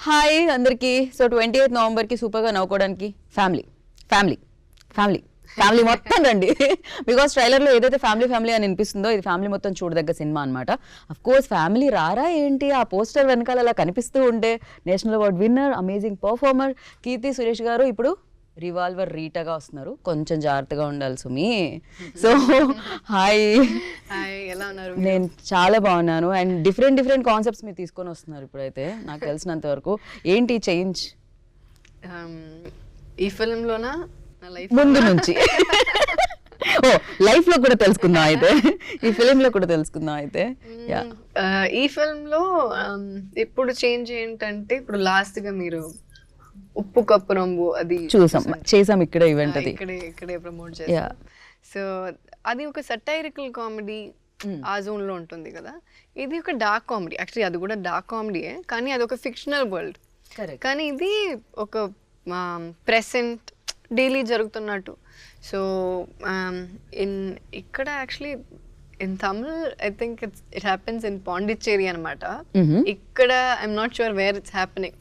Hi అందరికి. So 28th నవంబర్కి సూపర్గా నవ్వుకోవడానికి family family family family మొత్తం రండి. బికాస్ ట్రైలర్లో ఏదైతే ఫ్యామిలీ ఫ్యామిలీ అని అనిపిస్తుందో ఇది ఫ్యామిలీ మొత్తం చూడదగ్గ సినిమా అనమాట. అఫ్ కోర్స్ ఫ్యామిలీ రారా ఏంటి, ఆ పోస్టర్ వెనకాల అలా కనిపిస్తూ ఉంటే national award winner, amazing performer Keerthy Suresh గారు ఇప్పుడు రివాల్వర్ రీటాగా వస్తున్నారు. కొంచెం జాగ్రత్తగా ఉండాలి సుమి. సో హాయ్, ఎలా ఉన్నారు? నేను చాలా బాగున్నాను. అండ్ డిఫరెంట్ కాన్సెప్ట్స్ మీరు తీసుకొని వస్తున్నారు ఇప్పుడైతే నాకు తెలిసినంత వరకు. ఏంటి చేంజ్ ఈ ఫిల్మ్లోనా ముందు నుంచి? ఓ లైఫ్ లో కూడా తెలుసుకుందాం అయితే, ఈ ఫిలిం లో కూడా తెలుసుకుందాం అయితే. ఈ ఫిల్మ్లో ఇప్పుడు చేంజ్ ఏంటంటే, ఇప్పుడు లాస్ట్ గా మీరు ఉప్పు కప్పు రంబు అది చేసాం ఇక్కడ ఈవెంట్, అది ఇక్కడే ప్రమోట్ చేసాం. సో అది ఒక సటైరికల్ కామెడీ ఆ జోన్ లో ఉంటుంది కదా. ఇది ఒక డార్క్ కామెడీ. యాక్చువల్లీ అది కూడా డార్క్ కామెడీయే, కానీ అది ఒక ఫిక్షనల్ వరల్డ్. కానీ ఇది ఒక ప్రెసెంట్ డైలీ జరుగుతున్నట్టు. సో ఇక్కడ actually in Tamil I think it happens in Pondicherry అనమాట. ఇక్కడ I'm not sure where it's happening,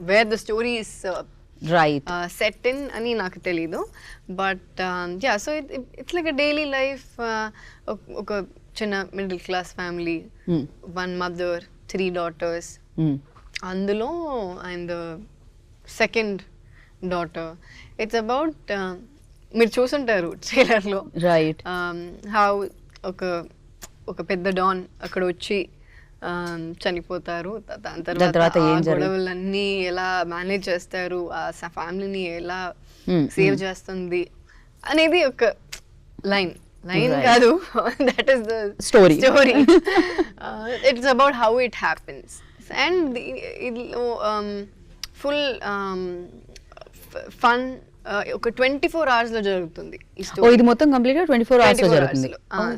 wear the story is set in అని నాకు తెలీదు. But yeah, so it's like a daily life. ఒక చిన్న middle class family, 1 mother, 3 daughters. అందులో and second daughter. It's about, మీరు చూసుంటారు ట్రైలర్లో, రైట్, హౌ ఒక పెద్ద డాన్ అక్కడ వచ్చి చనిపోతారు. దాని తర్వాత గొడవలన్నీ ఎలా మేనేజ్ చేస్తారు, ఆ ఫ్యామిలీని ఎలా సేవ్ చేస్తుంది అనేది ఒక లైన్ కాదు, that is the story. It's about how it happens. And full fun. ఒక 24 hours లో జరుగుతుంది ఈ స్టోరీ. ఇది మొత్తం కంప్లీట్ గా 24 hours లో జరుగుతుంది.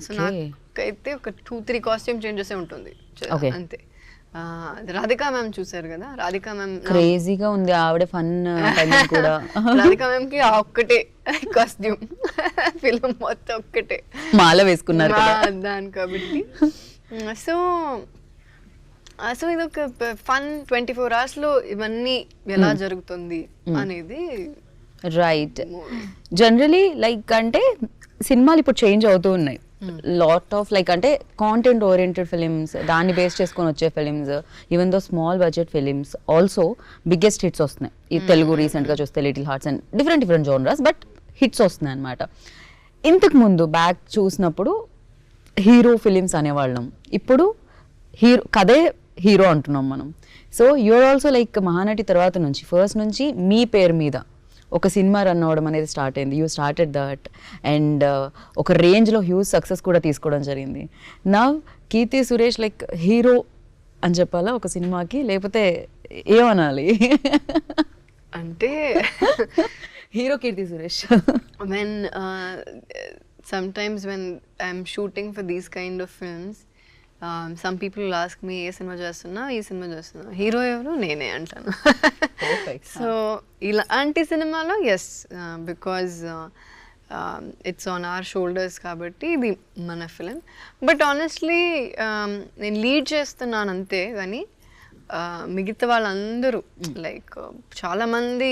సో నాకైతే ఒక 2-3 కాస్ట్యూమ్ చేంజెస్ ఉంటుంది అంతే. రాధికా మ్యామ్ చూసారు కదా, రాధికా మ్యామ్ క్రేజీగా ఉంది, ఆవిడ ఫన్ కూడా. రాధికా మ్యామ్ కి ఒక్కటే కాస్ట్యూమ్, ఫిల్మ్ మొత్తం ఒక్కటే మాల వేసుకున్నారు దాని కాబట్టి. సో ఇది ఒక ఫన్ 24 hours లో ఇవన్నీ ఎలా జరుగుతుంది అనేది. రైట్. జనరలీ లైక్ అంటే సినిమాలు ఇప్పుడు చేంజ్ అవుతూ ఉన్నాయి. లాట్ ఆఫ్ లైక్ అంటే కాంటెంట్ ఓరియంటెడ్ ఫిలిమ్స్, దాన్ని బేస్ చేసుకొని వచ్చే films, even though small budget films also biggest hits వస్తున్నాయి. ఈ తెలుగు రీసెంట్గా చూస్తే little hearts and different genres, but hits వస్తున్నాయి అనమాట. ఇంతకు ముందు బ్యాక్ చూసినప్పుడు హీరో ఫిలిమ్స్ అనేవాళ్ళం, ఇప్పుడు కథే హీరో అంటున్నాం మనం. So you are also like Mahanati తర్వాత నుంచి ఫస్ట్ నుంచి మీ పేరు మీద ఒక సినిమా రన్ అవ్వడం అనేది స్టార్ట్ అయింది. యూ స్టార్టెడ్ దట్ అండ్ ఒక రేంజ్లో హ్యూజ్ సక్సెస్ కూడా తీసుకోవడం జరిగింది. Now Keerthy Suresh like hero అని చెప్పాలా ఒక సినిమాకి, లేకపోతే ఏమనాలి అంటే hero Keerthy Suresh. when sometimes when I'm shooting for these kind of films, some people will ask me ఏ సినిమా చేస్తున్నా, హీరో ఎవరు, నేనే అంటాను. సో ఇలాంటి సినిమాలో yes, because it's on our shoulders కాబట్టి ఇది మన ఫిలిం. బట్ ఆనెస్ట్లీ నేను లీడ్ చేస్తున్నాను అంతే, కానీ మిగతా వాళ్ళందరూ లైక్ చాలా మంది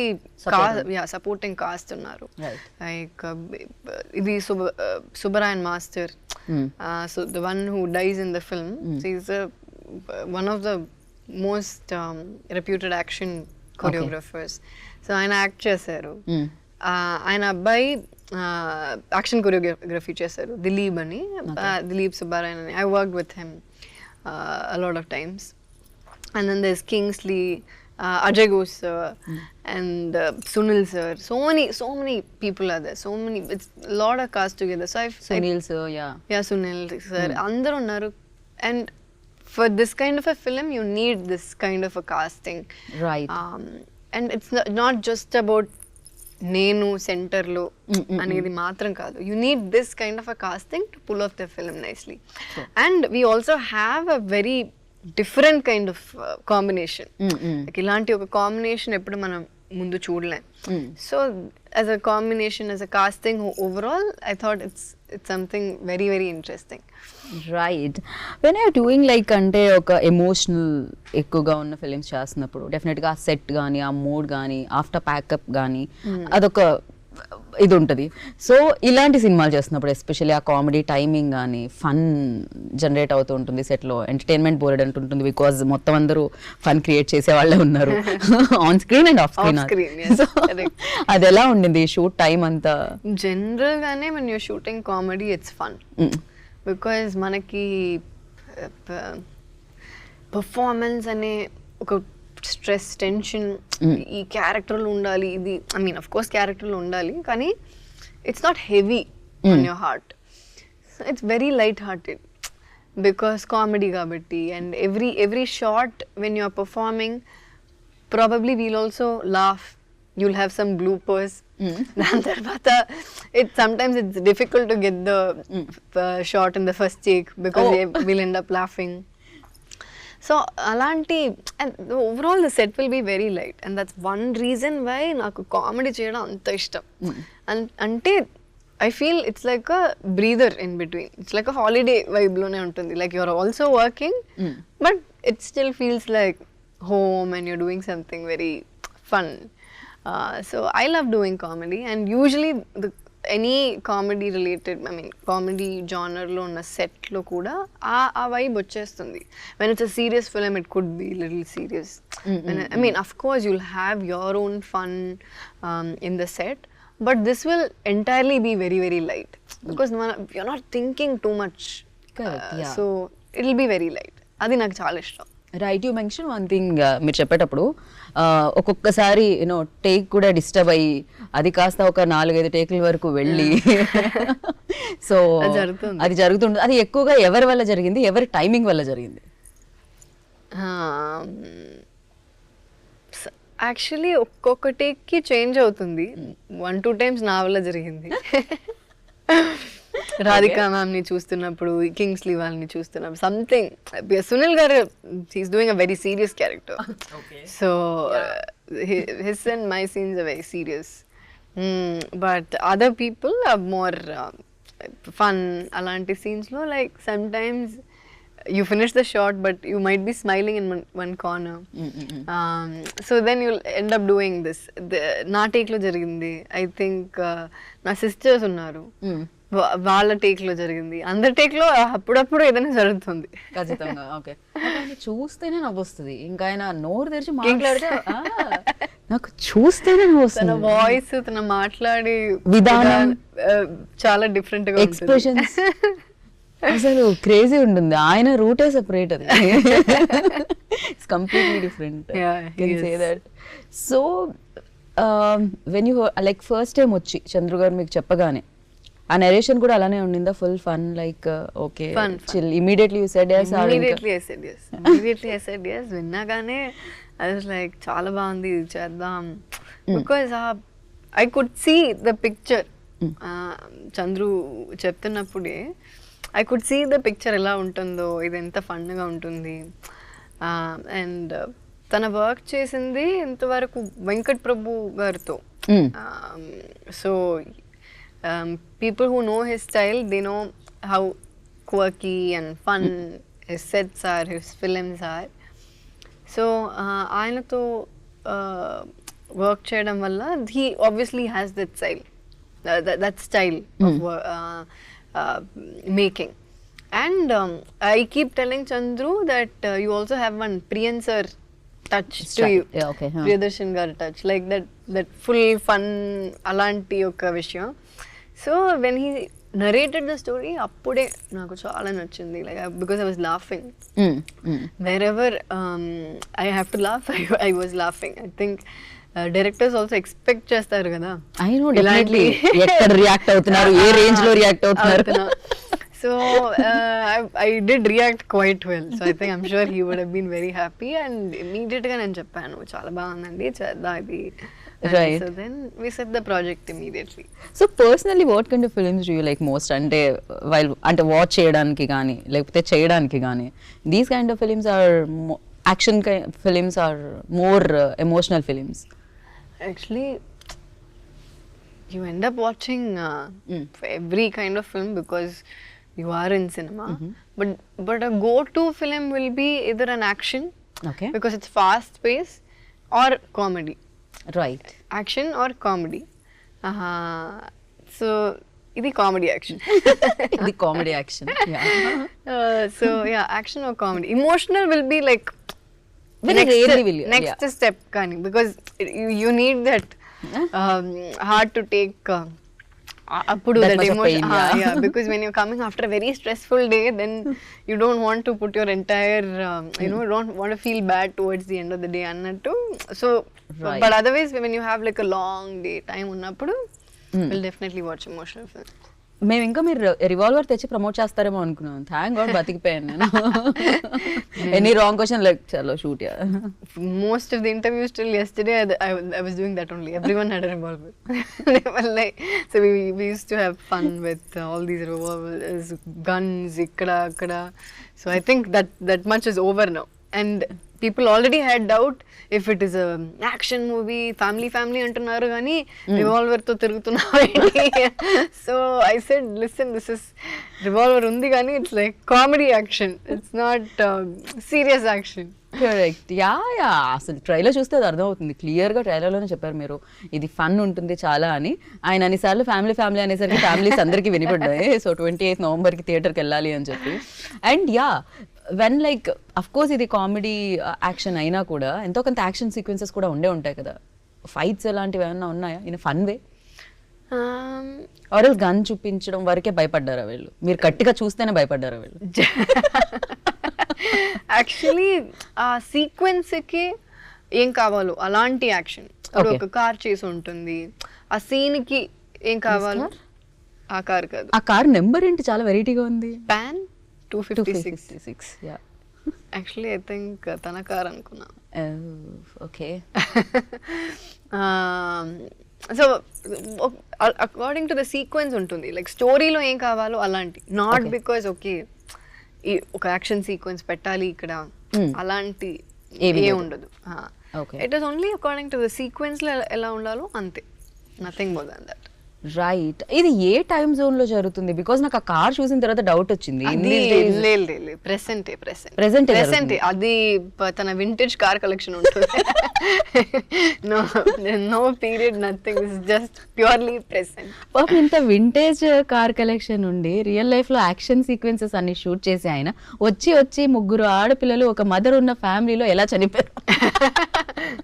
సపోర్టింగ్ కాస్ట్ ఉన్నారు. లైక్ ఇది Subbarayan master, so the one who dies in the film, he's one of the most reputed action choreographers. So ఆయన యాక్ట్ చేశారు. ఆయన అబ్బాయి యాక్షన్ కొరియోగ్రఫీ చేశారు, దిలీప్ అని, దిలీప్ సుబ్బారాయన్ అని. I worked with him a lot of times. And then there's Kingsley, Ajay Ghosh sir, and Sunil sir. So many people are there. So many, it's a lot of cast together. So Sunil sir, yeah, Sunil sir, andaru unnaru. And for this kind of a film, you need this kind of a casting, right? And it's not just about నేను centre లో అనేది మాత్రం కాదు. You need this kind of a casting to pull off the film nicely. And we also have a very different kind of combination. ఇలాంటి ఒక combination ఎప్పుడు మనం ముందు చూడలేం. So as a combination, as a casting overall, I thought it's something very, very interesting. Right when are doing like అంటే ఒక emotional ఎక్కువగా ఉన్న ఫిలిమ్స్ చేస్తున్నప్పుడు డెఫినెట్గా ఆ సెట్ కానీ ఆ మూడ్ కానీ ఆఫ్టర్ ప్యాకప్ కానీ అదొక ఇది ఉంటుంది. సో ఇలాంటి సినిమాలు చేస్తున్నప్పుడు ఎస్పెషల్లీ ఆ కామెడీ టైమింగ్ కానీ ఫన్ జనరేట్ అవుతూ ఉంటుంది సెట్లో, ఎంటర్టైన్మెంట్ బోర్డ్ అంటుంటుంది బికాజ్ మొత్తం అందరూ ఫన్ క్రియేట్ చేసే వాళ్ళే ఉన్నారు on screen and off screen. Yes, correct. అది ఎలా ఉండింది షూట్ టైం అంతా? జనరల్ గానే when you're shooting comedy it's fun because మనకి పర్ఫార్మెన్స్ అనే ఒక స్ట్రెస్ టెన్షన్ ఈ క్యారెక్టర్లో ఉండాలి, ఇది ఐ మీన్ అఫ్ కోర్స్ క్యారెక్టర్లో ఉండాలి, కానీ it's not heavy on your heart. It's very light hearted because comedy కాబట్టి. And every shot when you are performing probably we'll also laugh, you'll have some bloopers. దాని తర్వాత sometimes it's difficult to get the shot in the first take because we'll end up laughing. So అలాంటి and overall the set will be very light and that's one reason why నాకు comedy చేయడం అంత ఇష్టం. అంటే I feel it's like a breather in between. It's like a holiday vibe లోనే ఉంటుంది. Like you're also working but it still feels like home and you're doing something very fun. So I love doing comedy and usually any comedy related, I mean comedy genre lo ఉన్న set లో కూడా ఆ vibe వచ్చేస్తుంది. When it's a serious film it could be little serious. I mean of course you'll have your own fun in the set but this will entirely be very, very light because you're not thinking too much. Correct, yeah. So it'll be very light. అది నాకు చాలా ఇష్టం. Right, you mention one thing మీరు చెప్పేటప్పుడు ఒక్కొక్కసారి you know take కూడా disturb అయ్యి అది కాస్త ఒక 4-5 టేకుల వరకు వెళ్ళి సో అది జరుగుతుంది. అది ఎక్కువగా ఎవరి వల్ల జరిగింది, ఎవరి టైమింగ్ వల్ల జరిగింది? యాక్చువల్లీ ఒక్కొక్క టేక్కి చేంజ్ అవుతుంది. 1-2 times నా వల్ల జరిగింది. రాధికా మ్యామ్ ని చూస్తున్నప్పుడు, కింగ్స్లీ వాళ్ళని చూస్తున్నప్పుడు something, Sunil garu he's doing a very serious character, so his and my scenes are very serious but other people are more fun. అలాంటి సీన్స్ లో like sometimes you finish the shot but you might be smiling in one corner. So then you'll end up doing this. నా take లో జరిగింది, I think నా sisters ఉన్నారు, వాళ్ళ take లో జరిగింది, అందరి టేక్ లో అప్పుడప్పుడు ఏదైనా జరుగుతుంది. ఖచ్చితంగా. ఓకే, చూస్తేనే నవ్వొస్తుంది. ఇంకా ఆయన నోరు తెరిచి మాట్లాడితే నాకు చూస్తేనే నవ్వొస్తుంది. తన వాయిస్, తన మాట్లాడే విధానం చాలా డిఫరెంట్ గా, ఎక్స్ప్రెషన్స్ అసలు క్రేజీ ఉంటుంది. ఆయన రూటే సెపరేట్, అది it's completely different. Can say that. So when you like first time వచ్చి చంద్రు గారు మీకు చెప్పగానే ఆ నరేషన్ కూడా అలానే ఉండిందా? Full fun, like okay chill, immediately you said yes? Immediately I said yes. విన్నాగానే I was like చాలా బాగుంది, ఇది చేద్దాం. Because I could see the picture. Chandru చెప్తున్నప్పుడే I could see the picture ఎలా ఉంటుందో, ఇది ఎంత ఫన్గా ఉంటుంది. అండ్ తన వర్క్ చేసింది ఇంతవరకు వెంకట్ ప్రభు గారితో. So people who know his style, they know how quirky and fun his sets are, his films are. So ఆయనతో వర్క్ చేయడం వల్ల he obviously has that style of making. And I keep telling Chandru that you also have one Priyan sir touch to you. Yeah, okay. Priyadarshan gar touch, like that full fun alanti oka vishayam. So when he narrated the story, appude naku chaala nachindi, like because I was laughing. Wherever I have to laugh, I was laughing. I think directors also expect చేస్తారు కదా, I know definitely ఎక్కడ react అవుతున్నారు, ఏ range లో react అవుతున్నారు. So I did react quite well. So I think I'm sure he would have been very happy and immediate గా నేను చెప్పాను చాలా బాగుందండి, చేద్దాం ఇది. Right. So then we set the project immediately. So personally what kind of films do you like most? అంటే while అంటే watch చేయడానికి కానీ లేకపోతే చేయడానికి కానీ, these kind of films are action films or more emotional films? Actually you end up watching every kind of film because you are in cinema. But a go-to film will be either an action, okay because it's fast-paced, or comedy. Right Action or comedy. So, ఇది comedy action. ఇది comedy action So yeah, action or comedy. Emotional will be like Very rarely will you, next step kind, because you need that hard to take appudu That that much of emotion. pain, yeah. Because when you're coming after a very stressful day, then you don't want to put your entire you don't want to feel bad towards the end of the day annattu. So Right. but otherwise when you have like a long day time ఉన్నప్పుడు we'll definitely watch emotional films. మేము ఇంకా మీరు revolver తెచ్చి promote చేస్తారేమో అనుకున్నాం. Thank God బతికిపోయాను నేను. Any wrong question like చలో shoot yeah. Most of the interviews till yesterday, I was doing that only. Everyone had a revolver. They were like, so we used to have fun with all these revolvers, guns, ikkada, akkada. So I think that much is over now. And people already had doubt if it is a action movie, family అంటున్నారు కానీ revolver తో తిరుగుతున్నావు. So I said, listen, this is revolver ఉంది కానీ it's like comedy action. It's not serious action. Correct yeah అసలు trailer చూస్తే అది అర్థమవుతుంది క్లియర్గా. ట్రైలర్లోనే చెప్పారు మీరు ఇది ఫన్ ఉంటుంది చాలా అని. ఆయన అన్నిసార్లు ఫ్యామిలీ అనేసరికి ఫ్యామిలీస్ అందరికీ వినిపడ్డాయి. సో 28 నవంబర్కి థియేటర్కి వెళ్ళాలి అని చెప్పి. And yeah when like of course ఇది కామెడీ యాక్షన్ అయినా కూడా ఎంతో కొంత యాక్షన్ సీక్వెన్సెస్ కూడా ఉంటాయి కదా. ఫైట్స్ అలాంటివి ఏమైనా ఉన్నాయా ఇన్ ఫన్ వే? ఆర్ఎల్స్ గన్ చూపించడం వరకే భయపడ్డారా వీళ్ళు? మీరు గట్టిగా చూస్తేనే భయపడ్డారా వీళ్ళు? యాక్చువల్లీ ఆ సీక్వెన్స్కి ఏం కావాలో అలాంటి యాక్షన్. ఇప్పుడు ఒక కార్ చేసి ఉంటుంది, ఆ సీన్కి ఏం కావాలో ఆ కార్ కాదు. ఆ కార్ నెంబర్ ఏంటి చాలా వెరైటీగా ఉంది. Pan 256. Yeah actually I think తన కార్ అనుకున్నా. Okay so according to the sequence ఉంటుంది, లైక్ స్టోరీలో ఏం కావాలో అలాంటి. నాట్ బికాజ్ ఓకే ఒక యాక్షన్ సీక్వెన్స్ పెట్టాలి ఇక్కడ అలాంటి ఏ ఉండదు. It is only according to the sequence లో ఎలా ఉండాలో అంతే, nothing more than that. Right. ఇది ఏ టైమ్ జోన్ లో జరుగుతుంది? బికాజ్ నాకు ఆ కార్ చూసిన తర్వాత డౌట్ వచ్చింది. ప్రెసెంట్ అది తన వింటేజ్ కార్ కలెక్షన్ ఉంటుంది. No period, nothing, this is just purely present. పాపం ఇంత వింటేజ్ కార్ కలెక్షన్ ఉండి రియల్ లైఫ్ లో యాక్షన్ సీక్వెన్సెస్ అన్ని షూట్ చేసి ఆయన వచ్చి ముగ్గురు ఆడపిల్లలు ఒక మదర్ ఉన్న ఫ్యామిలీలో ఎలా చనిపోయారు?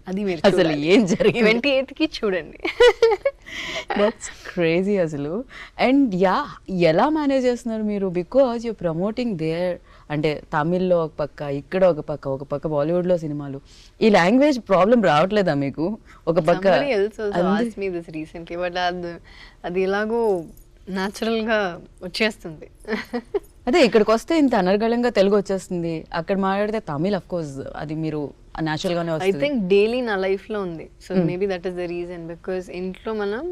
అది మీరు అసలు ఏం జరిగింది? 28th కి చూడండి. దట్స్ క్రేజీ అసలు. అండ్ యా ఎలా మేనేజ్ చేస్తున్నారు మీరు? బికాజ్ యూ ప్రమోటింగ్ దేర్ అంటే తమిళ్లో ఒక పక్క, ఇక్కడ ఒక పక్క బాలీవుడ్ లో సినిమాలు. ఈ లాంగ్వేజ్ ప్రాబ్లం రావట్లేదా మీకు? ఒక పక్క అది ఎలాగో న్యాచురల్ గా వచ్చేస్తుంది. అదే ఇక్కడికి వస్తే ఇంత అనర్గళంగా తెలుగు వచ్చేస్తుంది, అక్కడ మాట్లాడితే తమిళ్ అఫ్ కోర్స్ అది మీరు న్యాచురల్ గానే వస్తుంది. ఐ థింక్ డైలీ నా లైఫ్ లో ఉంది. So maybe that is the reason. Because ఇంట్లో మనం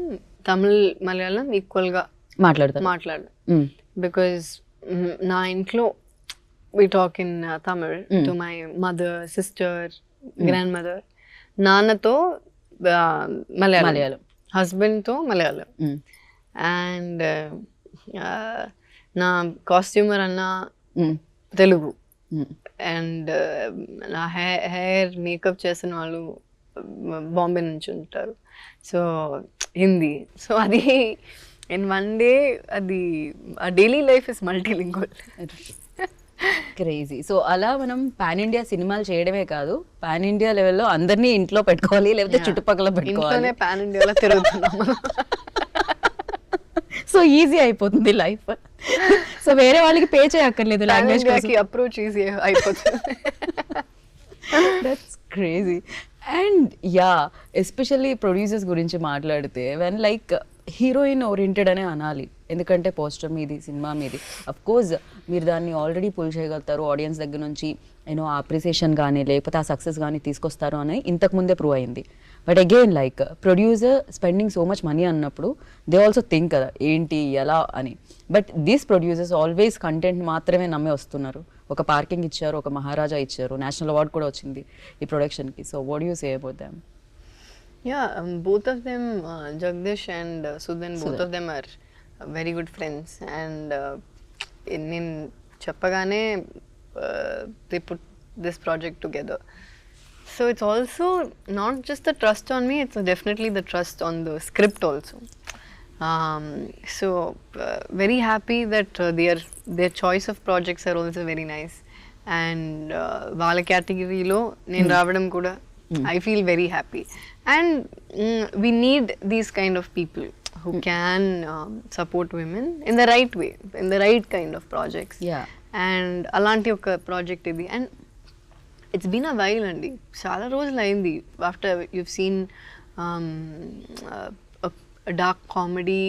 తమిళ్ మలయాళం ఈక్వల్ గా మాట్లాడు. బికాస్ నా ఇంట్లో we talk in Tamil to my mother, sister, grandmother. నాన్నతో మలయాళం, హస్బెండ్ తో మలయాళం. అండ్ నా కాస్ట్యూమర్ అన్న తెలుగు. అండ్ నా హెయిర్ మేకప్ చేసిన వాళ్ళు బాంబే నుంచి ఉంటారు. సో హిందీ. సో అది ఇన్ వన్ డే అది daily life is multilingual. Crazy. So అలా మనం పాన్ ఇండియా సినిమాలు చేయడమే కాదు, పాన్ ఇండియా లెవెల్లో అందరినీ ఇంట్లో పెట్టుకోవాలి, లేకపోతే చుట్టుపక్కల పెట్టుకోవాలి. పాన్ ఇండియాలో తిరుగుతున్నాం. సో ఈజీ అయిపోతుంది లైఫ్. సో వేరే వాళ్ళకి పే చేయక్కర్లేదు, లాంగ్వేజ్ కి అప్రోచ్ ఈజీ అయిపోతుంది. That's crazy. And yeah especially producers గురించి మాట్లాడితే వెన్ లైక్ హీరోయిన్ ఓరియంటెడ్ అనే అనాలి, ఎందుకంటే పోస్టర్ మీది, సినిమా మీది. అఫ్ కోర్స్ మీరు దాన్ని ఆల్రెడీ పుల్ చేయగలుగుతారు, ఆడియన్స్ దగ్గర నుంచి యూనో అప్రిసియేషన్ కానీ లేకపోతే ఆ సక్సెస్ కానీ తీసుకొస్తారు అని ఇంతకుముందే ప్రూవ్ అయింది. But again like producer spending so much money అన్నప్పుడు దే ఆల్సో థింక్ కదా ఏంటి ఎలా అని. But these producers always content మాత్రమే నమ్మే వస్తున్నారు. ఒక పార్కింగ్ ఇచ్చారు, ఒక మహారాజా ఇచ్చారు, నేషనల్ అవార్డ్ కూడా వచ్చింది ఈ ప్రొడక్షన్కి. So what you say about them? Yeah, both of them, Jagdish and Sudhan, both of them are very good friends. And నేను చెప్పగానే they put this project together. So it's also not just the trust on me, it's definitely the trust on the script also. So very happy that their choice of projects are also very nice. And వాళ్ళ కేటగిరీలో నేను రావడం కూడా I feel very happy. And we need these kind of people who can support women in the right way, in the right kind of projects. Yeah. And అలాంటి ఒక project ఇది. And it's been a while అండి, చాలా రోజులు అయింది after you've seen a dark comedy.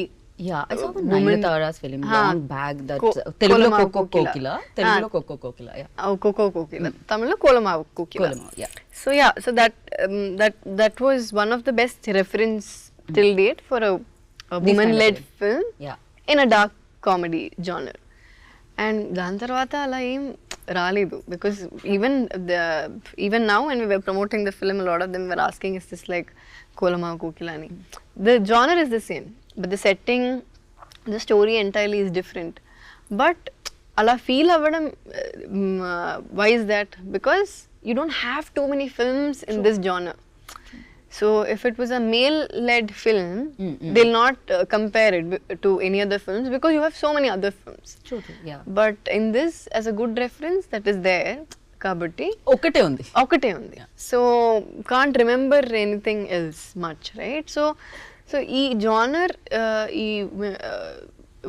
Yeah, I saw the Nayanthara's film long back that Telugulo Kokko Kokila, Telugulo Kokko Kokila, yeah. Kokko Kokila, Tamil lo Kolamavu Kokila. Kolamavu, yeah. So yeah, so that was one of the best reference till date for a woman-led film in a dark comedy genre. And దాని తర్వాత అలా ఏం రాలేదు, because even now when we were promoting the film, a lot of them were asking, is this like Kolamavu Kokila ani? The genre is the same, but the setting, the story entirely is different. But అలా feel అవ్వడం, why is that? Because you don't have too many films in this genre. So if it was a male-led film, they'll not compare it to any other films, because you have so many other films. True, yeah. But in this, as a good reference, that is there. Kabatti ఒకటే ఉంది. So can't remember anything else much, right? So ఈ genre, ఈ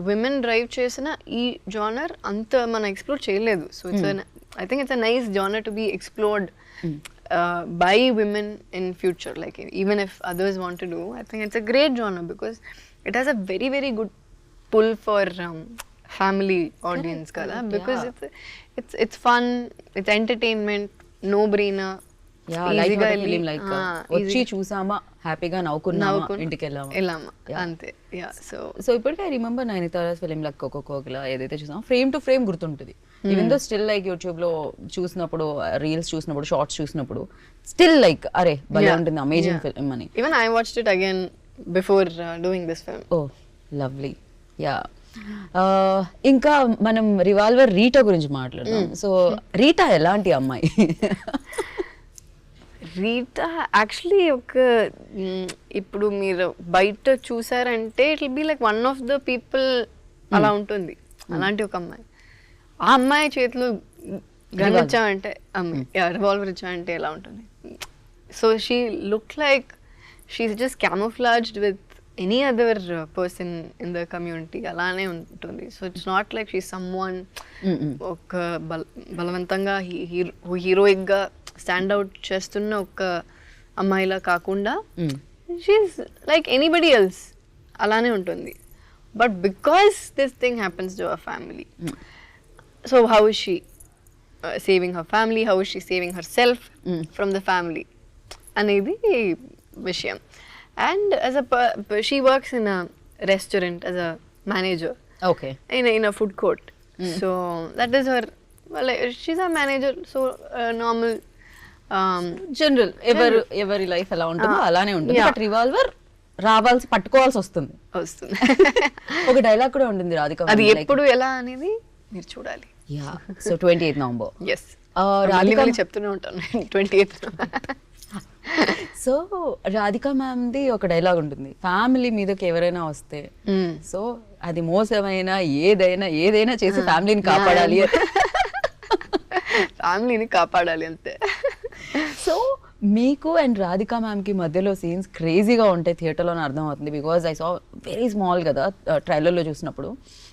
women drive చేసిన ఈ genre అంత మనం explore చేయలేదు. So I think it's a nice genre to be explored by women in future. Like even if others want to do, I think it's a great genre because it has a very, very good pull for family audience kada, because it's fun, it's entertainment, no brainer. Yeah, like a film, like వచ్చి చూసామా, హ్యాపీగా నవ్వుకున్నామా, ఇంటికి వెళ్ళామా అంతే. Yeah, so ఇప్పటికే I remember Nayanthara's film like Coco Kokila ఏదైతే చూసామో frame to frame గుర్తుంటుంది. Even though still like YouTube లో చూసినప్పుడు, రీల్స్ చూసినప్పుడు, షార్ట్స్ చూసినప్పుడు స్టిల్ లైక్ అరే భలే ఉంటుంది, అమేజింగ్ ఫిల్మ్ అని. Even I watched it again before doing this film. Oh, lovely. Yeah. ఇంకా మనం రివాల్వర్ రీటా గురించి మాట్లాడదాం. సో రీటా ఎలాంటి అమ్మాయి? రీటా యాక్చువల్లీ ఒక ఇప్పుడు మీరు బయట చూసారంటే it will be like one of the people అలా ఉంటుంది, అలాంటి ఒక అమ్మాయి. ఆ అమ్మాయి చేతిలో గన్ ఇచ్చామంటే, రివాల్వర్ ఇచ్చామంటే ఎలా ఉంటుంది? So she look like she's just camouflaged with any other person in the community, అలానే ఉంటుంది. So it's not like she someone ఒక బలవంతంగా హీరోయిక్గా స్టాండ్ అవుట్ చేస్తున్న ఒక అమ్మాయిలా కాకుండా షీఈస్ లైక్ ఎనీబడి ఎల్స్, అలానే ఉంటుంది. But because this thing happens to our family, so how is she saving her family, how is she saving her self from the family అనేది విషయం. And she works in a restaurant as a manager. Okay. In a food court. So that is her. Well, she's a manager. So normal. General. Every life అలా ఉంటుందో అలానే ఉంటుంది. But revolver పట్టుకోవాల్సి వస్తుంది. ఒక dialogue కూడా ఉంటుంది రాధిక. అది ఎప్పుడు ఎలా అనేది మీరు చూడాలి. Yeah. So 28th November. Yes. Radhika చెప్తూనే ఉంటాను 28th. So Radhika ma'am the ఒక డైలాగ్ ఉంటుంది, ఫ్యామిలీ మీదకి ఎవరైనా వస్తే, సో అది మోసమైనా ఏదైనా చేసి ఫ్యామిలీని కాపాడాలి అంతే. సో మీకు అండ్ రాధికా మ్యామ్ కి మధ్యలో సీన్స్ క్రేజీగా ఉంటాయి, థియేటర్లోనే అర్థం అవుతుంది, because I saw very small కదా ట్రైలర్లో చూసినప్పుడు.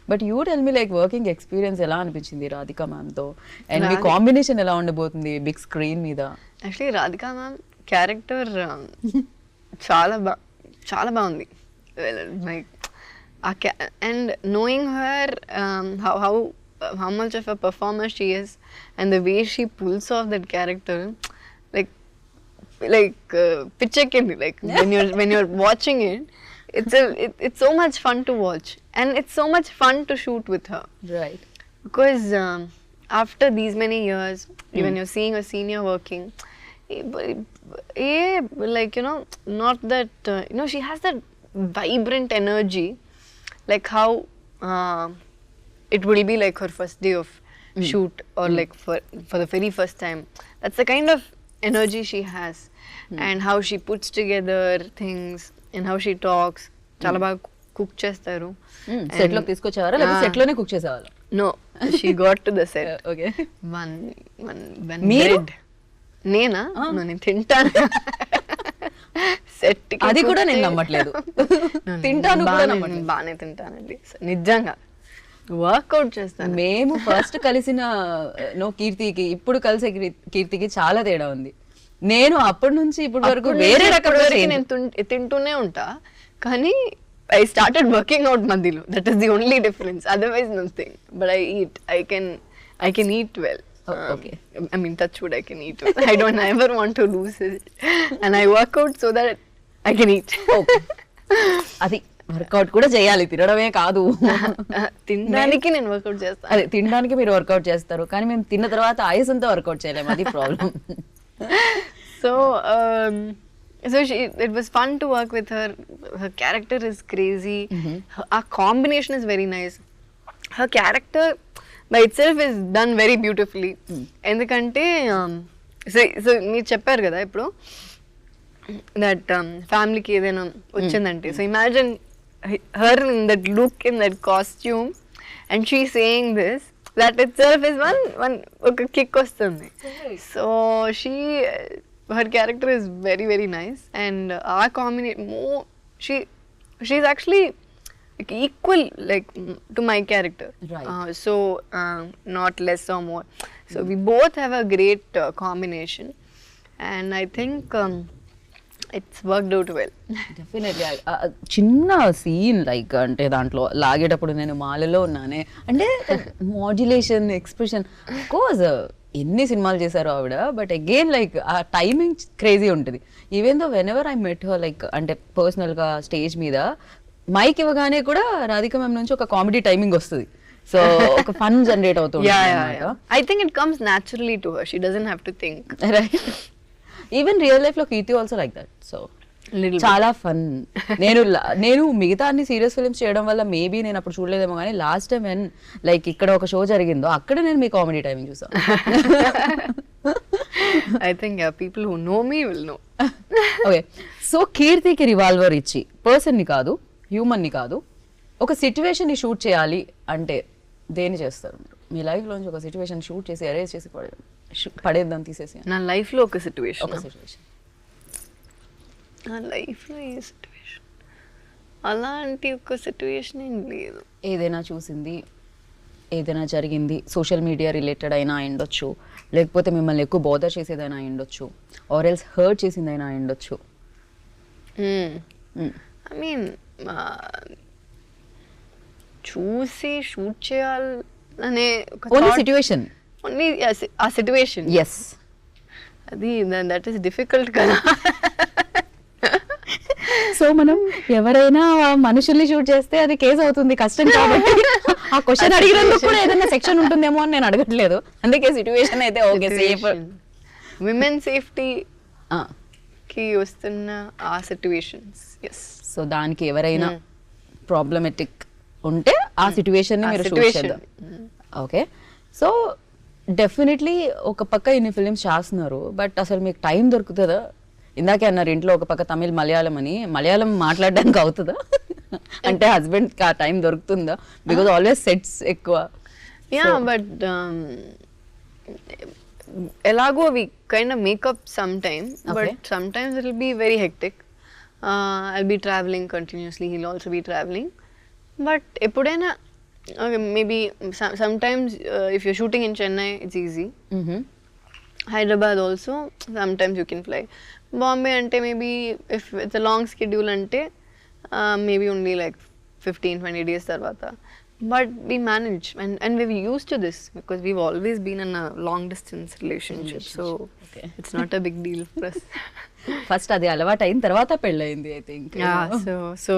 But you tell me like working experience ఎలా అనిపించింది రాధికా మ్యామ్తో, అండ్ మీ కాంబినేషన్ ఎలా ఉండబోతుంది బిగ్ స్క్రీన్ మీద? యాక్చువల్లీ రాధికా మ్యామ్ క్యారెక్టర్ చాలా బాగుంది. Like and knowing her how much of a performer she is and the way she pulls off that character, like pichekindi, like when you're watching it, it's so much fun to watch, and it's so much fun to shoot with her, right? Because after these many years, when you're seeing a senior working, like not that she has that vibrant energy, like how it will be like her first day of shoot, or like for the very first time. That's the kind of energy she has, and how she puts together things and how she talks. Chala baga cook chestaru. Set లోకి తీసుకొచ్చేవారా లేకపోతే set లోనే cook చేసేవాళ్ళు? No, she got to the set. Okay. One మీరు? bread. నేనా? నేను తింటాను. Set అది కూడా నేను నమ్మట్లేదు. తింటాను కూడా నమ్మట్లేదు. బాగానే తింటానండి నిజంగా. వర్కౌట్ చేస్తాను. మేము ఫస్ట్ కలిసిన కీర్తికి ఇప్పుడు కలిసే కీర్తికి చాలా తేడా ఉంది. నేను అప్పటి నుంచి ఇప్పటి వరకు వేరే రకమైన నేను తింటూనే ఉంటా, కానీ I started working out మధ్యలో. That is the only difference. Otherwise nothing. But I eat. I can eat well. Okay. I mean, touch wood, I can eat well. I don't ever want to lose it. And I work out so that I can eat. Okay. అది work out కూడా చేయాలి, తినడమే కాదు. తినడానికి నేను work out చేస్తాను. అదే తినడానికి మీరు వర్కౌట్ చేస్తారు, కానీ మేము తిన్న తర్వాత ఆయాసంతో వర్కౌట్ చేయలేము, అది problem. So it was fun to work with her. Her character is crazy. Our combination is very nice. Her character by itself is done very beautifully. ఎందుకంటే so మీరు చెప్పారు కదా ఇప్పుడు that ఫ్యామిలీకి ఏదైనా వచ్చిందంటే, so imagine her in that look, in that costume, and she saying this, that itself is one ఒక kick వస్తుంది. So her character is very very nice, and our combination she's actually like equal like to my character, right? So not less or more. So we both have a great combination, and I think it's worked out well. Definitely. చిన్న scene like అంటే దాంట్లో లాగేటప్పుడు నేను మాలలో ఉన్నానే అంటే modulation, expression, course ఎన్ని సినిమాలు చేశారు ఆవిడ, బట్ అగైన్ లైక్ ఆ టైమింగ్ క్రేజీ ఉంటుంది. Even though when ever I met her like అంటే పర్సనల్గా స్టేజ్ మీద మైక్ ఇవ్వగానే కూడా రాధిక మ్యామ్ నుంచి ఒక కామెడీ టైమింగ్ వస్తుంది. సో ఒక ఫన్ జనరేట్ అవుతుంది. I think it comes naturally to her. She doesn't have to think. Right. Even real life లో కీర్తి ఆల్సో లైక్ దట్. సో చాలా ఫన్. నేను మిగతా అన్ని సీరియస్ ఫిల్మ్స్ చేయడం వల్ల మేబీ నేను అప్పుడు చూడలేదేమో, కానీ లాస్ట్ టైం వెన్ లైక్ ఇక్కడ ఒక షో జరిగిందో అక్కడ నేను మీ కామెడీ టైమింగ్ చూసాను. I think people who know me will know. Okay. So కీర్తికి రివాల్వర్ ఇచ్చి పర్సన్ ని కాదు, హ్యూమన్ ని కాదు, ఒక సిచ్యువేషన్ ని షూట్ చేయాలి అంటే దేని చేస్తారు మీరు? మీ లైఫ్ లోంచి ఒక సిచ్యువేషన్ షూట్ చేసి అరేంజ్ చేసి పడేద్దాం తీసేసి. నా లైఫ్ లో ఒక సిచ్యువేషన్ నా లైఫ్ లో ఏ సిచ్యువేషన్ అలాంటి ఒక సిచ్యువేషన్ ఏం లేదు. ఏదైనా చూసింది, ఏదైనా జరిగింది, సోషల్ మీడియా రిలేటెడ్ అయినా అయ్యుండొచ్చు, లేకపోతే మిమ్మల్ని ఎక్కువ బోదర్ చేసేదైనా అయ్యుండొచ్చు, ఆర్ ఎల్స్ హర్ట్ చేసిందైనా అయ్యుండొచ్చు. ఐ మీన్ చూసి షూట్ చేయాలనే ఓన్లీ సిచ్యువేషన్, ఓన్లీ ఆ సిచ్యువేషన్. ఎస్, అది దట్ ఈస్ డిఫికల్ట్ కదా. సో మనం ఎవరైనా మనుషుల్ని షూట్ చేస్తే అది కేసు అవుతుంది, కష్టం. కాబట్టి ఆ క్వశ్చన్ అడిగినందుకు కూడా ఏదైనా సెక్షన్ ఉంటుందేమో అని నేను అడగట్లేదు, అందుకే సిచ్యువేషన్ అయితే ఓకే. సేఫ్ విమెన్ సేఫ్టీ కి వస్తున్న ఆ సిచ్యువేషన్స్. ఎస్. సో దానికి ఎవరైనా ప్రాబ్లమెటిక్ ఉంటే ఆ సిచ్యువేషన్ ని మీరు షూట్ చేద్దాం. ఓకే. సో డెఫినెట్లీ ఒక పక్క ఇన్ని ఫిలిమ్స్ చేస్తున్నారు, బట్ అసలు మీకు టైం దొరుకుతుందా? ఇందాకే అన్నారు ఇంట్లో ఒక పక్క తమిళ్, మలయాళం అని. మలయాళం మాట్లాడడానికి అవుతుందా? అంటే హస్బెండ్ కి ఆ టైం దొరుకుతుందా? బికాజ్ ఆల్వేస్ సెట్స్ ఎక్కువ. యా, బట్ ఎలాగో we kind of make up some time, but sometimes it will be very hectic. I'll be traveling continuously, he'll also be traveling. But ఎప్పుడైనా maybe sometimes if you're shooting in Chennai, it's easy. Hyderabad also, sometimes you can fly. Bombay ante maybe if it's a long schedule ante maybe only like 15-20 days tarvata. But we manage, and we're used to this because we've always been in a long distance relationship. So it's not a big deal for us. First అది అలవాటు అయిన తర్వాత పెళ్ళయింది, I think. So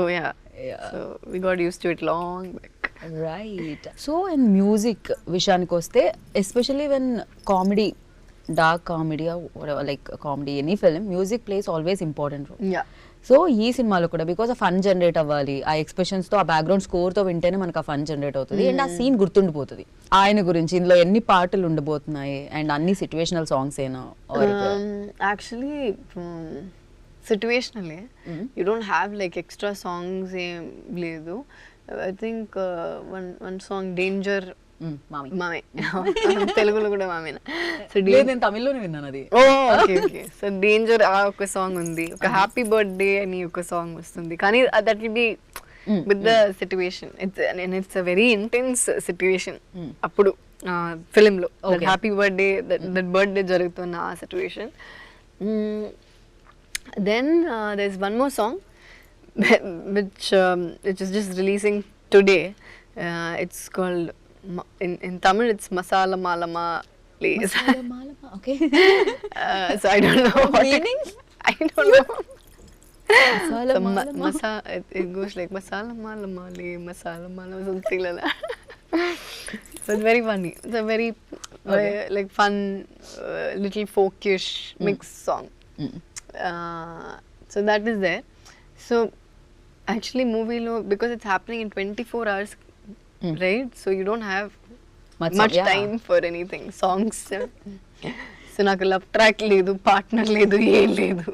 we got used to it long back. Right. So and music విషయానికి వస్తే especially when comedy dark comedy like comedy any film music plays always important role. Yeah so ఈ సినిమాలో కూడా బికాస్ ఆ fun generate అవ్వాలి, ఆ expressions తో ఆ బ్యాక్గ్రౌండ్ స్కోర్ తో వింటేనే మనకు ఆ ఫన్ జనరేట్ అవుతుంది అండ్ ఆ సీన్ గుర్తుండిపోతుంది. ఆయన గురించి ఇందులో ఎన్ని పాటలు ఉండబోతున్నాయి అండ్ అన్ని సిచ్యువేషనల్ సాంగ్స్ ఏనా? యాక్చువల్లీ సిచ్యువేషనలే, you don't have like extra songs ఏం లేదు. I think one song danger మామే, తెలుగులో కూడా మామేనా? సో నేను తమిళ్లోనే విన్నాను అది. Okay okay. సో డేంజర్ ఆ ఒక సాంగ్ ఉంది, ఒక హ్యాపీ బర్త్డే అని ఒక సాంగ్ వస్తుంది, కానీ that will be with the situation. It's a very intense situation అప్పుడు ఫిలిం లో, హ్యాపీ బర్త్డే, దట్ బర్త్డే జరుగుతున్న ఆ situation. Then there is one more song which is just releasing today. It's called in Tamil it's Masala Malama please. Masala Malama, okay. So I don't know what meaning. I don't know. Masala So Malama. it goes like Masala Malama le Masala Malama, something like that. So it's very funny. It's a very like fun little folkish mixed song. So that is there. So actually movie lo, because it's happening in 24 hours, right? So you don't have much time for anything. Songs. So నాకు love track లేదు, partner లేదు, ఏం లేదు.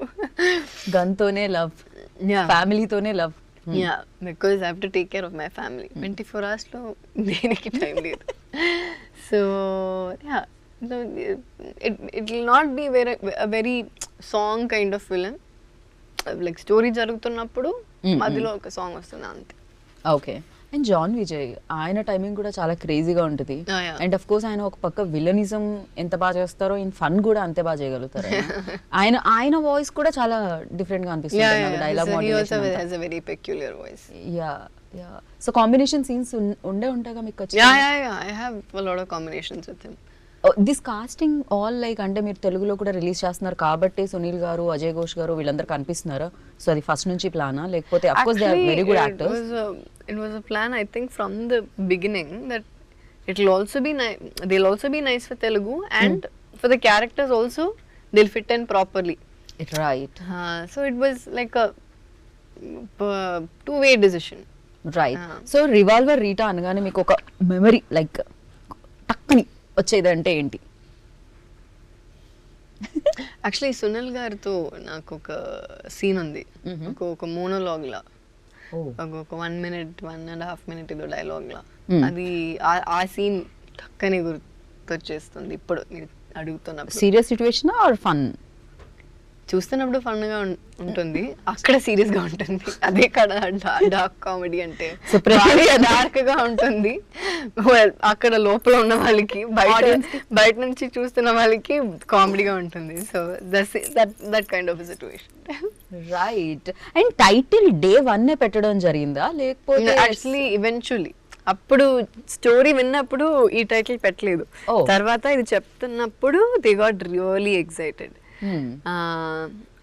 గన్తోనే love, ఫ్యామిలీతోనే love. Yeah, because I have to take care of my family. 24 hours లో దేనికి time లేదు. So yeah, it will not be a very song kind of film. Like story జరుగుతున్నప్పుడు మధ్యలో ఒక సాంగ్ వస్తుంది అంతే. ఓకే. అండ్ జాన్ విజయ్ ఆయన timing కూడా చాలా క్రేజీగా ఉంటుంది. అండ్ అఫ్ కోర్స్ ఆయన ఒక పక్క విలనిజం ఎంత బాగా చేస్తారో ఇన్ ఫన్ కూడా అంతే బాగా చేయగలుగుతారు. ఆయన వాయిస్ కూడా చాలా డిఫరెంట్ గా అనిపిస్తుంది. Dialogue modulation has a very peculiar voice. Yeah. So combination scenes ఉంటాయిగా మీకు? I have a lot of combinations with him. This casting all like అంటే మీరు తెలుగులో కూడా రిలీజ్ చేస్తున్నారు కాబట్టి సునీల్ గారు, అజయ్ ఘోష్ గారు వీళ్ళందరూ కనిపిస్తున్నారా? సో అది ఫస్ట్ నుంచి ప్లానా, లేకపోతే of course they are very good actors? It was a plan, I think, from the beginning that they'll also be nice for Telugu and for the characters also they'll fit in properly. Right. So it was like a two-way decision. Right. So Revolver Rita అనగానే మీకు ఒక memory like టక్కని వచ్చేదంటే ఏంటి? Actually Sunil గారితో నాకు ఒక scene ఉంది, ఒక monologue లా, ఒక 1 minute 1.5 minute ఏదో డైలాగ్ లా. అది ఆ సీన్ టక్కని గుర్తొచ్చేస్తుంది ఇప్పుడు మీరు అడుగుతున్నప్పుడు. Serious situation or fun? చూస్తున్నప్పుడు ఫన్ గా ఉంటుంది, అక్కడ సీరియస్ గా ఉంటుంది. అదే కదా డార్క్ కామెడీ అంటే, డార్క్ గా ఉంటుంది. అక్కడ లోపల ఉన్న వాళ్ళకి, బయట నుంచి చూస్తున్న వాళ్ళకి కామెడీగా ఉంటుంది. So that kind of situation. Right. And title Day 1 పెట్టడం జరిగిందా లేకపోతే? యాక్చువల్లీ ఈవెన్చువల్లీ అప్పుడు స్టోరీ విన్నప్పుడు ఈ టైటిల్ పెట్టలేదు. తర్వాత ఇది చెప్తున్నప్పుడు they got really excited.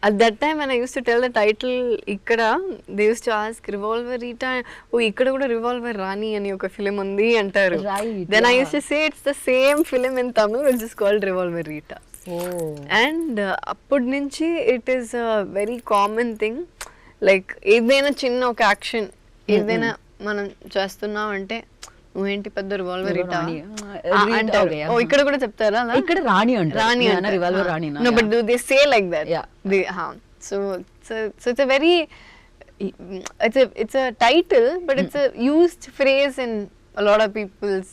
At that time when I used to tell the title, ikkada they used to ask Revolver Rita, ikkada kuda Revolver Rani ani oka film undi antaru. Right. Then I used to say it's the same film in Tamil which is called Revolver Rita. And appud nunchi it is a very common thing, like edaina chinna oka action edaina manam chestunnam ante నువ్వేంటి పెద్ద revolver Rita అంటారు. ఇక్కడ కూడా చెప్తారా? ఇక్కడ రాణి అంటారు. రాణి అంటారు, revolver Rani. No, but do they say like that? So it's a very it's a title, but it's a used phrase in a lot of people's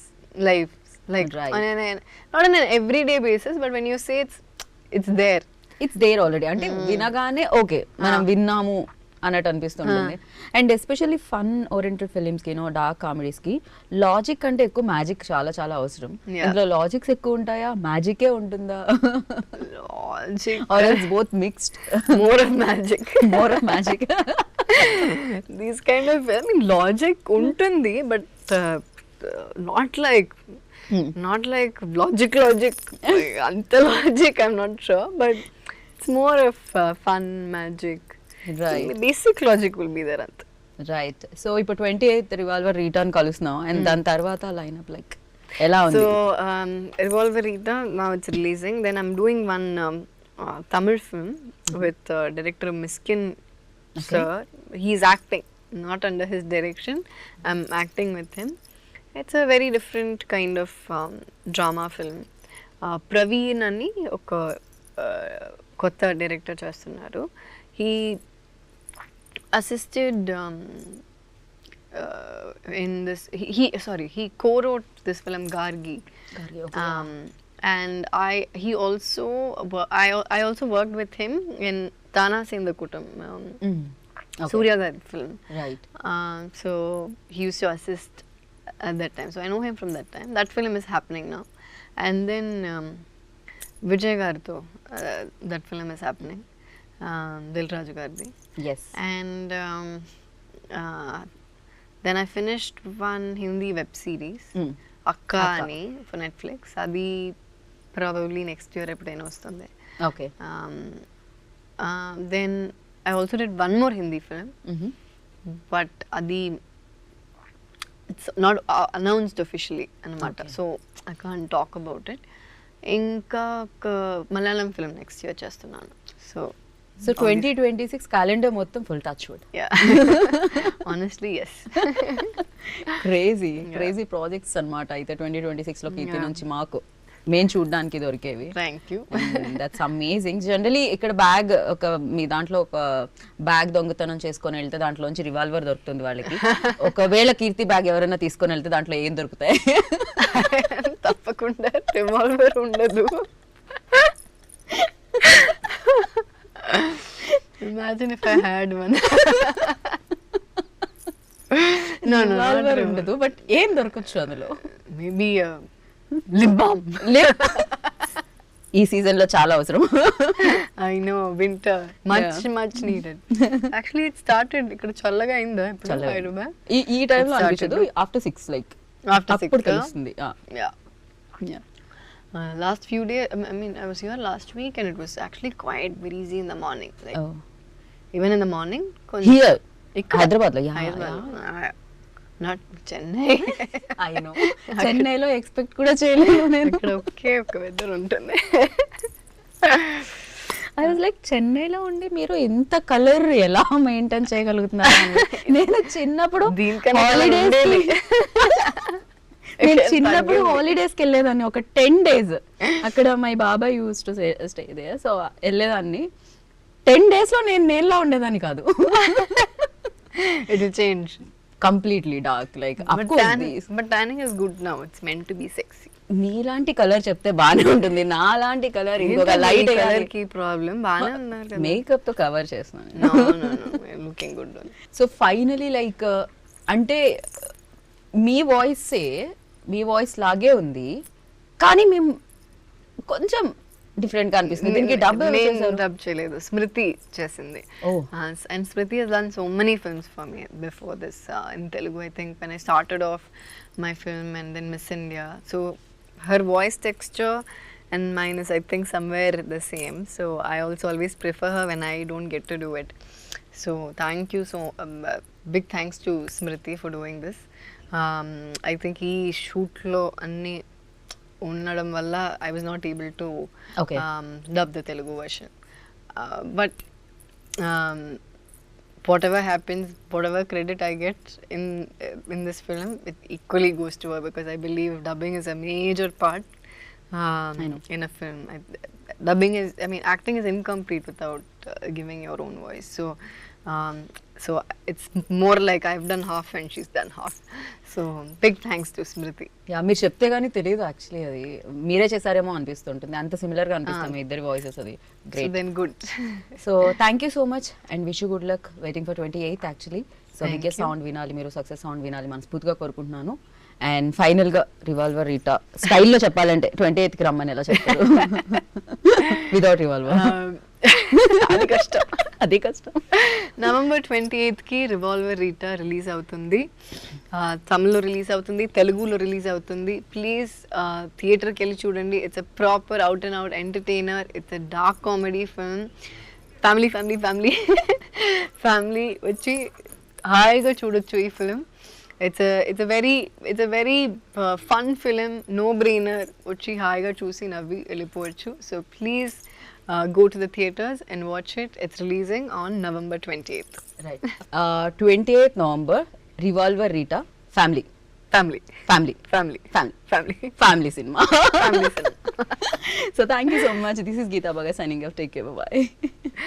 lives, like not on an everyday basis, but when you say it's there already అంటే వినగానే okay మనం విన్నాము అన్నట్టు అనిపిస్తుంటుంది. And especially fun oriented films కి, dark comedies కి logic అంటే ఎక్కువ మ్యాజిక్ చాలా చాలా అవసరం. అందులో లాజిక్స్ ఎక్కువ ఉంటాయా, మ్యాజికే ఉంటుందా? Or it's both mixed? More of magic. These kind of, I mean, logic ఉంటుంది, but not like logic anta logic I'm not sure, but it's more of fun, magic. Right. Basic logic will be there. Right. So ఇప్పుడు 28th Revolver Rita కలుస్తున్నాం and దాని తర్వాత lineup like ఎలా ఉంది? So, Revolver Rita, now it's releasing. Then I'm doing one Tamil film with director Miskin sir. He's acting, not under his direction. I'm acting with him. It's a very different kind of drama film. Praveen అని ఒక కొత్త director చేస్తున్నారు. He assisted in this. He co-wrote this film Gargi. And he also I also worked with him in Tana Sendakutam, Surya Gari film. Right. So he used to assist at that time. So I know him from that time. That film is happening now. And then Vijay Gartho, that film is happening. Dil Raju Gardi. Yes. And then I finished one Hindi web series, Akka ani, for Netflix. Adi probably next year epudaina vastundi. Okay. Then I also did one more Hindi film, but adi it's not announced officially anamata. So I can't talk about it. Inka Malayalam film next year చేస్తున్నాను. So 2026 calendar మొత్తం full touch wood. Yeah. Honestly, yes. Crazy projects అన్నమాట అయితే 2026 లో కీర్తి నుంచి మాకు మేము చూడడానికి దొరికేవి. Thank you. That's amazing. Generally ఇక్కడ బ్యాగ్ మీ దాంట్లో ఒక బ్యాగ్ దొంగతనం చేసుకొని వెళ్తే దాంట్లోంచి రివాల్వర్ దొరుకుతుంది వాళ్ళకి. ఒకవేళ కీర్తి బ్యాగ్ ఎవరైనా తీసుకొని వెళ్తే దాంట్లో ఏం దొరుకుతాయి? తప్పకుండా రివాల్వర్ ఉండదు. Imagine if I had one. No, revolver ఉండదు, బట్ ఏం దొరకచ్చు అందులో? Maybe lip balm. ఈ సీజన్ లో చాలా అవసరం. I know, winter much needed. Actually it started ఇక్కడ చల్లగా అయిందా ఇప్పుడు హైదరాబాద్? ఈ టైం లో అనిపించదు, ఆఫ్టర్ 6 లైక్ అప్పుడు తెలుస్తుంది. Yeah. Last few days, I mean, I was here last week and it was actually quite breezy in the morning. Like, even in the morning. Here, Hyderabad lo, not Chennai. I know. Chennai lo expect kuda cheyalenu nenu. Ikkada oka weather untundi. I was like, Chennai లో ఉండి మీరు ఎంత colour ఎలా maintain చేయగలుగుతున్నారు? నేను చిన్నప్పుడు holidays కి వెళ్ళేదాన్ని ఒక 10 days. అక్కడ మై బాబాయ్ used to stay there. So వెళ్ళేదాన్ని. 10 days లో నేను నేల్లా ఉండేదాన్ని కాదు. It will change. Completely dark. Like, but tanning is good now. It's meant to be sexy. నీలాంటి కలర్ చెప్తే బానే ఉంటుంది. నాలాంటి కలర్ ఇంకొక లైట్ కలర్ కి ప్రాబ్లం. బానే ఉన్నారు కదా. మేకప్ తో కవర్ చేస్తున్నాను. No, looking good. So finally like అంటే మీ వాయిస్ లాగే ఉంది, కానీ మేము కొంచెం డిఫరెంట్ గా అనిపిస్తుంది. దీనికి డబ్ చేయలేదు, స్మృతి చేసింది. And Smriti has done so many films for me before this in Telugu. I think when I started off my film and then Miss India, so her voice texture and mine is, I think, somewhere the same. So I also always prefer her when I don't get to do it. So thank you. So big thanks to Smriti for doing this. I think ఈ shoot లో అన్ని ఉండడం వల్ల I was not able to dub the Telugu version. But whatever happens, whatever credit I get in this film, it equally goes to her, because I believe dubbing is a major part in a film. Dubbing is, I mean, acting is incomplete without giving your own voice. So it's more like I've done half and she's done half. So big thanks to Smriti. Yeah, మీరు చెప్తే గానీ తెలియదు actually, అది మీరే చేశారేమో అనిపిస్తుంటుంది. అంత similar గా అనిపిస్తాం మీ ఇద్దరి వాయిసెస్. అది great. So then good. So thank you so much and wish you good luck waiting for 28th actually. So మీకే సౌండ్ వినాలి, మీరు సక్సెస్ సౌండ్ వినాలి మనస్ఫూర్తిగా కోరుకుంటున్నాను. అండ్ ఫైనల్ గా రివాల్వర్ రీటా స్టైల్లో చెప్పాలంటే 28th కి రమ్మని ఎలా చెప్తారు వితౌట్ రివాల్వర్? అది కష్టం. November 28th కి రివాల్వర్ రీటా రిలీజ్ అవుతుంది. తమిళ్లో రిలీజ్ అవుతుంది, తెలుగులో రిలీజ్ అవుతుంది. ప్లీజ్ థియేటర్కి వెళ్ళి చూడండి. It's a proper out and out entertainer. It's a dark comedy film. Family వచ్చి హాయిగా చూడొచ్చు ఈ film. it's a very fun film, no brainer. వచ్చి హాయిగా చూసి నవ్వి వెళ్ళిపోవచ్చు. So please go to the theaters and watch it. It's releasing on November 28th. Right. 28th November, Revolver Rita, family Family. family Family. family Family. family cinema. Family cinema. So thank you so much. This is Geeta Baga signing off. Take care. Bye bye.